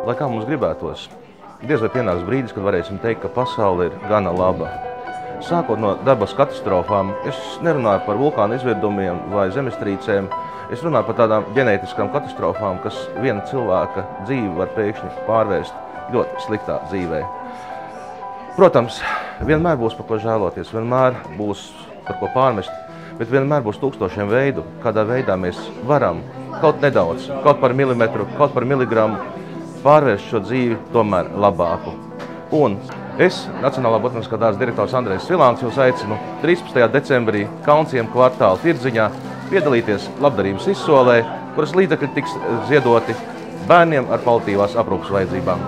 lai kā mums gribētos, diez vai pienāks brīdis, kad varēsim teikt, ka pasaule ir gana laba. Sākot no dabas katastrofām, es nerunāju par vulkānu izvirdumiem vai zemestrīcēm, es runāju par tādām ģenētiskām katastrofām, kas viena cilvēka dzīvi var pēkšņi pārvērst ļoti sliktā dzīvē. Protams, vienmēr būs par ko žēloties, vienmēr būs par ko pārmest, bet vienmēr būs tūkstošiem veidu, kādā veidā mēs varam kaut nedaudz, kaut par milimetru, kaut par miligramu pārvērst šo dzīvi tomēr labāku. Un es, Nacionālā botaniskā dārza direktors Andrejs Svilāns, jūs aicinu 13. decembrī Kalnciem kvartāla tirdziņā piedalīties labdarības izsolē, kuras līdzekļi tiks ziedoti bērniem ar paliatīvās aprūpes vajadzībām.